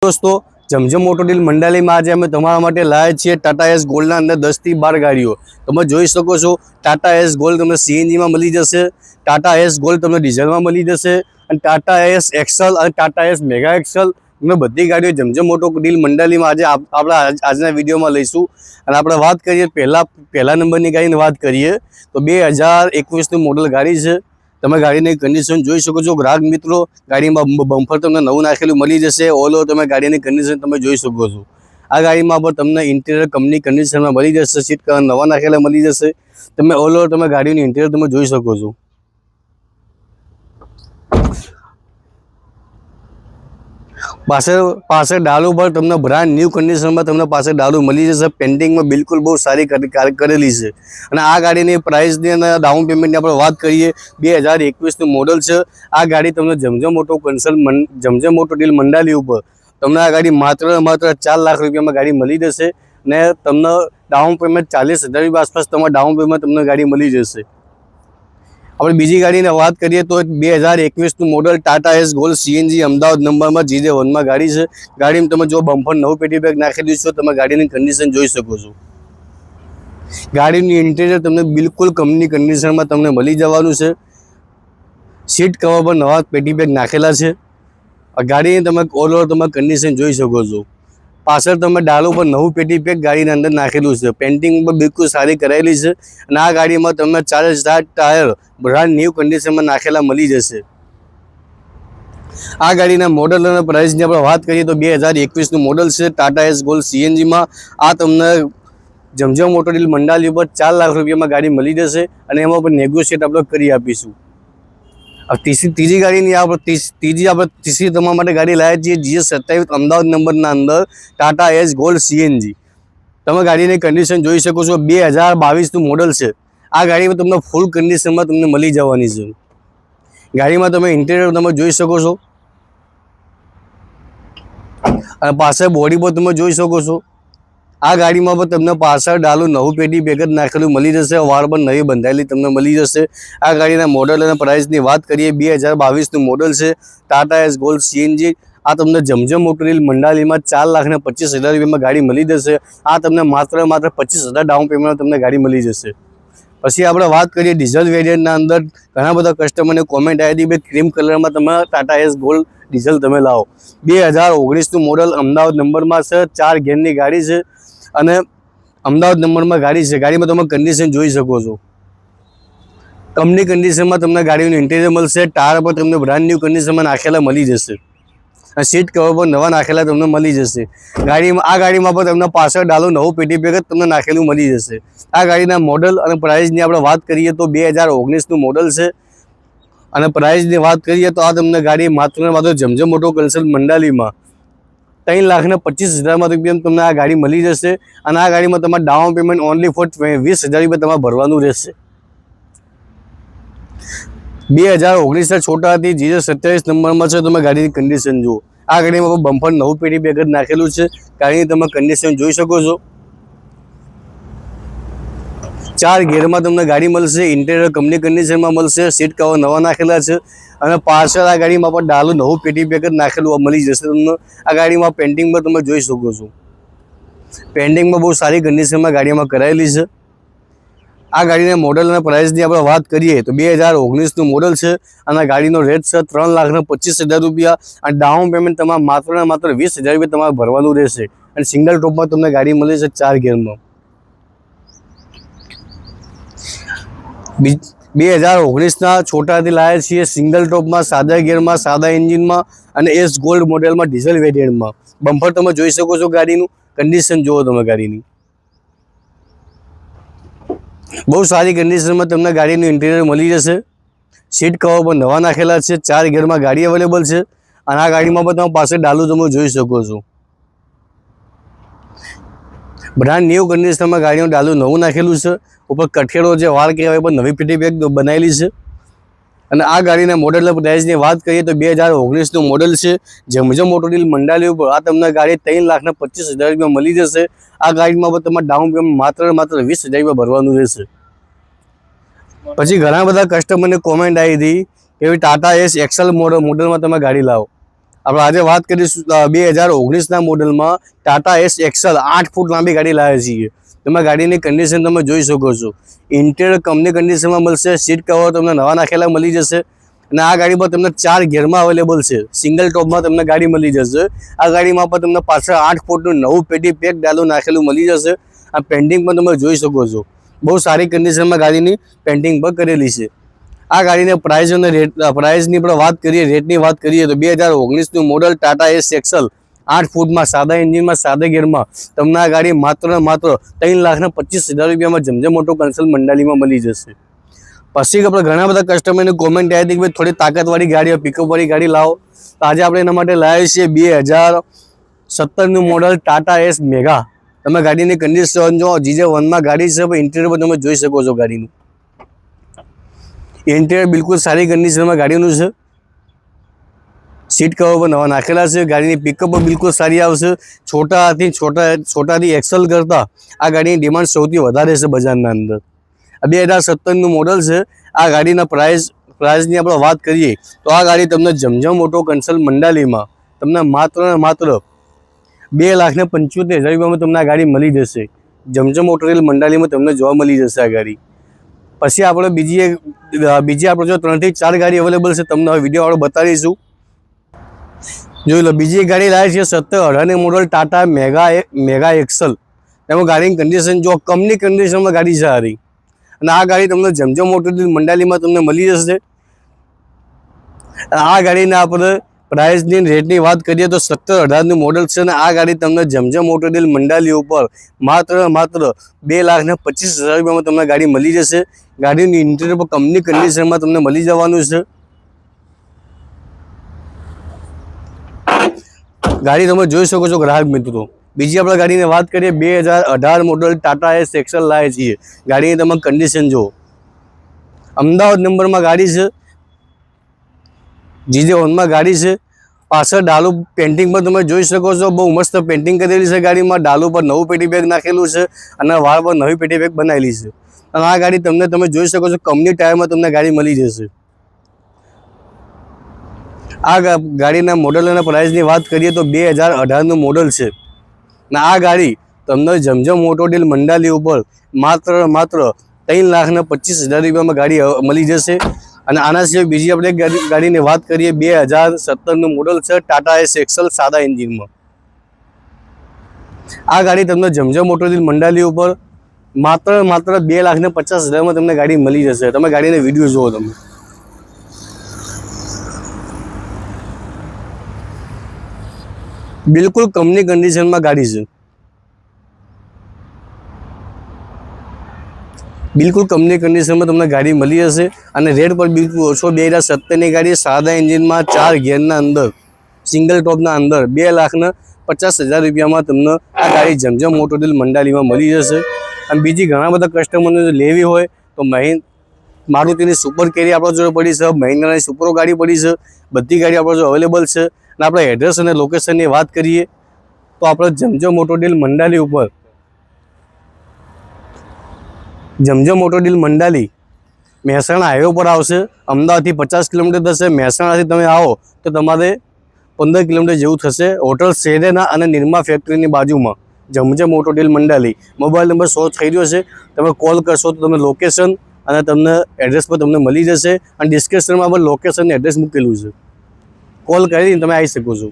दोस्तों जमजम motor deal Mandali में आज अमे तमारा माटे लाया छे टाटा एस गोल्ड अंदर 10 થી 12 गाड़ियों तमे जोई शको छो। टाटा एस गोल्ड तमने सीएनजी में मळी जशे, टाटा एस गोल्ड तमने डीजल में मळी जशे अने टाटा एस एक्सल और टाटा एस मेगा एक्सल तमने बधी गाड़ियों जमजम मोटर डील मंडाली में आज आपड़ा आजना विडियो में लईशुं। अने आपणे वात करीए पहला नंबरनी गाड़ीनी वात करीए तो 2021 नी मॉडल गाड़ी छे। તમે ગાડીની કન્ડિશન જોઈ શકો છો। ગ્રાહક મિત્રો ગાડીમાં બમ્પર તમને નવું નાખેલું મળી જશે। ઓલ ઓવર તમે ગાડીની કન્ડિશન તમે જોઈ શકો છો। આ ગાડીમાં પણ તમને ઇન્ટિરિયર કંપની કન્ડિશનમાં મળી જશે। સીટ કવર નવા નાખેલા મળી જશે। તમે ઓલ ઓવર તમે ગાડીનું ઇન્ટિરિયર તમે જોઈ શકો છો। पासे डालू पर तमने ब्रांड न्यू कंडीशन में तमने पासे डालू मिली जशे। पेंटिंग में बिल्कुल बहुत सारी करेली है। आ गाड़ी की प्राइस डाउन पेमेंट की बात करिए 2021 मॉडल है। आ गाड़ी तमने जमजम मोटर डील मंडाली पर तमने आ गाड़ी मात्र 4 लाख रुपया में गाड़ी मिली जशे ने तमने डाउन पेमेंट 40,000 आसपास तमारा डाउन पेमेंट तमने गाड़ी मिली जशे। अपने बीजी गाड़ी ने बात करिए तो 2021 model Tata Ace gold CNG Amdavad number में GJ1 में गाड़ी है। गाड़ी में तमे जो बम्पर नव पेटी बेग नाखेलू छो तमे गाड़ी की कंडीशन जोई शको छो। गाड़ी इंटीरियर तमने बिल्कुल कंपनी कंडीशन में तमने मळी जवानुं छे। सीट कवर पर नवा पेटी बेग नाखेला छे। गाड़ी तमे ऑल ओवर तमे कंडीशन जोई शको छो। पाछळ तमे डालो पर नवुं पेटी पेग गाड़ी अंदर नाखेलू छे। पेंटिंग पर बिल्कुल सारी करायेली छे अने आ गाड़ी में तमने 4 टायर ब्रांड न्यू कंडीशन में नाखेला मळी जशे। आ गाड़ी मॉडल और प्राइस की आपणे बात करिए तो 2021 मॉडल है। टाटा एस गोल्ड सीएनजी में आ तमने जमजम मोटर डील मंडाली पर 4 लाख रुपया में गाड़ी मळी जशे अने एमां पण नेगोशिएट आपणे करी आपीशुं। अब तीसरी गाड़ी तीसरी तमारा माटे गाड़ी लाया छे GS27 अमदावाद नंबर अंदर टाटा एस गोल्ड सीएनजी। तमे गाड़ी की कंडीशन जोई शको छो। 2022 मॉडल है। आ गाड़ी में तमने फूल कंडीशन में तमने मळी जवानी छे। गाड़ी में तमे इंटीरियर तमे जोई शको छो अने पाछळ बॉडी पर तमे जोई शको छो। आ गाड़ी में तमने पाछळ डालू नवुं पेटी बेग ज नाखेलुं मळी जशे। वार पर नवी बंधायेली तमने मळी जशे। आ गाड़ी मॉडल और प्राइस की बात करिए 2022 मॉडल है। टाटा एस गोल्ड सीएनजी आ तमने जमजम मोटर डील मंडाली में 4,25,000 रुपया में गाड़ी मळी जशे। आ तमने मात्र 25,000 डाउन पेमेंट में तमने गाड़ी मळी जशे। पछी आपणे वात करिए डीजल वेरियंट अंदर घणा बधा कस्टमर ने कॉमेंट आई थी भाई क्रीम कलर में तमे टाटा एस गोल्ड डीजल तमे लाओ। 2019 मॉडल अमदावाद नंबर में है। 4 गेરની गाड़ी है अने अमदावाद नंबर में गाड़ी है। गाड़ी में तमे कंडीशन जोई शको छो। कंपनी कंडीशन में तमने गाड़ी इंटीरियर मळशे। टायर पर तमने ब्रांड न्यू कंडीशन में नाखेला मळी जशे। सीट कवर पर नवा नाखेला तमने मळी जशे। गाड़ी में आ गाड़ी में तमने पाछळ डालो नवुं पेटी बेग तमने नाखेलुं मळी जशे। आ गाड़ी मॉडल और प्राइस की आपणे बात करिए तो 2019 मॉडल है और प्राइस की बात करिए तो आ तमने गाड़ी मात्र जमजम मोटर कंसल मंडाली में 3,25,000 रुपया तमने आ गाड़ी मळी जशे। और आ गाड़ी में तमारे डाउन पेमेंट ओनली फॉर 20,000 रुपया तमारे भरवानुं रहेशे। 2019 छोटा थी GJ27 नंबर में है। तमे गाड़ी की कंडीशन जुओ। आ गाड़ी में बम्पर नवुं पेटी बेग ज नाखेलुं छे। गाड़ी तमे कंडीशन जोई शको छो। 4 गेर में तमने गाड़ी मळशे। इंटीरियर कंपनी कंडीशन में मळशे। सीट कवर नवा नाखेला छे अने पाछळ आ गाड़ी में पण डालू नवुं पेटी बेग ज नाखेलुं मळी जशे तमने। आ गाड़ी में पेंटिंग पर तमे जोई शको छो। पेंटिंग में बहुत सारी कंडीशन में गाड़ी में करायेली छे। आ गाड़ी मॉडल और प्राइस की आपणे बात करिए तो 2019 मॉडल है और गाड़ी रेट है 3,25,000 रुपया और डाउन पेमेंट तमारे मात्र 20,000 रुपया तमारे भरवानुं रहेशे। और सिंगल टॉप में तमने गाड़ी मळी छे 4 गेर में। 2019 छोटा थी लाया छे सिंगल टॉप में सादा गेर में सादा इंजीन में और एस गोल्ड मॉडल में डीजल वेरियंट में। बम्पर तमे जोई शको छो। गाड़ी कंडीशन जुओ तमे गाड़ी बहुत सारी कंडीशन में तमने गाड़ी इंटीरियर मळी जशे। सीट कवर पर नवा नाखेला है। 4 गेर में गाड़ी अवेलेबल है और आ गाड़ी में तमे पाछळ डालू तमे जोई शको छो। ब्रांड न्यू कंडीशन में गाड़ी डालू नवुं नाखेलुं छे। ऊपर कठेड़ो जे वार कहेवाय पर नवी पेटी बेग बनायेली छे। અને આ ગાડીના મોડલ પ્રાઇસની વાત કરીએ તો 2019 મોડલ છે। જમજમ મોટર ડील મંડાલી ઉપર આ તમને ગાડી 3,25,000 રૂપિયા મળી જશે। આ ગાડીમાં પણ તમારે ડાઉન પેમેન્ટ માત્ર 20,000 રૂપિયા ભરવાનું રહેશે। પછી ઘણા બધા કસ્ટમરને કોમેન્ટ આવી હતી કે ટાટા એસ એક્સેલ મોડલમાં તમે ગાડી લાવો। આપણે આજે વાત કરીશું 2019ના મોડલમાં ટાટા એસ એક્સેલ 8 ફૂટ લાંબી ગાડી લાવ્યા છીએ. તમે ગાડીની કન્ડિશન તમે જોઈ શકો છો. ઇન્ટિરિયર કંપની કન્ડિશનમાં મળશે. સીટ કવર તમને નવા નાખેલા મળી જશે અને આ ગાડી પર તમને 4 ગિયરમાં અવેલેબલ છે. સિંગલ ટોપમાં તમને ગાડી મળી જશે. આ ગાડીમાં પણ તમને પાછળ 8 ફૂટનું નવું પેટી પેક ડાલું નાખેલું મળી જશે. આ પેન્ટિંગ પણ તમે જોઈ શકો છો. બહુ સારી કન્ડિશનમાં ગાડીની પેન્ટિંગ પણ કરેલી છે. આ ગાડીને પ્રાઇસ અને પ્રાઇસની પણ વાત કરીએ, રેટની વાત કરીએ તો 2019નું મોડલ ટાટા એસ એક્સેલ 8 ફૂટમાં સાદા એન્જિનમાં સાદા ગિયરમાં તમને આ ગાડી માત્ર 3,25,000 રૂપિયામાં જમજમ મોટો કન્સલ મંડાલીમાં મળી જશે. પછી આપણે ઘણા બધા કસ્ટમરની કોમેન્ટ આવી હતી કે ભાઈ થોડી તાકાતવાળી ગાડીઓ, પિકઅપવાળી ગાડી લાવો. તો આજે આપણે એના માટે લાવીએ છીએ 2017નું મોડલ ટાટા એસ મેગા. તમે ગાડીની કન્ડિશન જો GJ1માં ગાડી છે, ઇન્ટિરિયર પર તમે જોઈ શકો છો. ગાડીનું ઇન્ટિરિયર બિલકુલ સારી કન્ડિશનમાં ગાડીનું છે. સીટ કવર પર નવા નાખેલા છે. ગાડીની પિકઅપ પણ બિલકુલ સારી આવશે. છોટાથી એક્સેલ કરતાં આ ગાડીની ડિમાન્ડ સૌથી વધારે છે બજારના અંદર. 2017નું મોડલ છે. આ ગાડીના પ્રાઇસની આપણે વાત કરીએ તો આ ગાડી તમને જમજમ મોટો કન્સલ મંડાલીમાં તમને માત્ર 2,75,000 રૂપિયામાં તમને આ ગાડી મળી જશે. જમજમ મોટોરેલ મંડાલીમાં તમને જોવા મળી જશે આ ગાડી. પછી આપણે બીજી આપણે જો 3 થી 4 ગાડી અવેલેબલ છે. તમને હવે વિડીયો આપણે બતાવીશું. જોઈ લો, બીજી એક ગાડી લાવી છે 17-18 મોડલ ટાટા મેગા એક્સેલ. એમાં ગાડીની કન્ડિશન જો કંપની કન્ડિશનમાં ગાડી છે સારી. અને આ ગાડી તમને જમજમ મોટોરેલ મંડાલીમાં તમને મળી જશે. આ ગાડીના આપણે પ્રાઇસની રેટની વાત કરીએ તો 17-18નું મોડલ છે અને આ ગાડી તમને જમજમ મોટોરેલ મંડાલી ઉપર માત્ર 2,25,000 રૂપિયામાં તમને ગાડી મળી જશે. ગાડીની ઇન્ટિરિયર પર કંપની કન્ડિશનમાં તમને મળી જવાનું છે. ગાડી તમે જોઈ શકો છો ગ્રાહક મિત્રો. બીજી આપણે ગાડીની વાત કરીએ 2018 મોડલ ટાટા એસ એક્સેલ લાવે છીએ. ગાડીની તમે કન્ડિશન જુઓ. અમદાવાદ નંબરમાં ગાડી છે. GJ1માં ગાડી છે. પાછળ ડાલુ પેન્ટિંગ પર તમે જોઈ શકો છો. બહુ મસ્ત પેન્ટિંગ કરેલી છે ગાડીમાં. ડાલુ પર નવું પેટી બેગ નાખેલું છે અને વાળ પર નવી પેટી બેગ બનાવેલી છે. અને આ ગાડી તમે જોઈ શકો છો કંપની ટાયરમાં તમને ગાડી મળી જશે. આ ગાડીના મોડલ અને પ્રાઇસની વાત કરીએ તો 2018નું મોડલ છે. અને આ ગાડી તમને જમજમ મોટોરેલ મંડાલી ઉપર માત્ર 3,25,000 રૂપિયામાં ગાડી મળી જશે. અને આના સિવાય બીજી આપણે ગાડીની વાત કરીએ 2017નું મોડલ છે ટાટા એસ એક્સેલ સાદા એન્જિનમાં. આ ગાડી તમને જમજમ મોટોરેલ મંડાલી ઉપર માત્ર 2,50,000માં તમને ગાડી મળી જશે. તમે ગાડીનો વિડીયો જુઓ. તમે બિલકુલ કંપની કન્ડિશનમાં ગાડી છે. બિલકુલ કંપની કન્ડિશનમાં તમને ગાડી મળી જશે. અને રેટ પર બિલકુલ ઓછો. 2017ની ગાડી સાદા એન્જિનમાં 4 ગિયરના અંદર સિંગલ ટોપના અંદર 2,50,000 રૂપિયામાં તમને આ ગાડી જમજમ મોટોરેલ મંડાલીમાં મળી જશે. અને બીજી ઘણા બધા કસ્ટમરને લેવી હોય તો મારુતિની સુપર કેરી આપણા જોડે પડી છે. મહિન્દ્રાની સુપરો ગાડી પડી છે. બધી ગાડી આપણા જોડે અવેલેબલ છે. અને આપણે એડ્રેસ અને લોકેશનની વાત કરીએ તો આપણે જમજમ મોટોરેલ મંડાલી ઉપર જમજમ મોટોરેલ મંડાલી મહેસાણા હાઈવે પર આવશે. અમદાવાદથી 50 કિલોમીટર થશે. મહેસાણાથી તમે આવો તો તમારે 15 કિલોમીટર જેવું થશે. હોટલ સેરેના અને નિરમા ફેક્ટરીની બાજુમાં જમજમ મોટોરેલ મંડાલી. મોબાઈલ નંબર 100 થઈ રહ્યો છે. તમે કોલ કરશો તો તમે લોકેશન અને તમને એડ્રેસ પર તમને મળી જશે. અને ડિસ્ક્રિપ્શનમાં પણ લોકેશન એડ્રેસ મૂકેલું છે. કોલ કરીને તમે આવી શકો છો.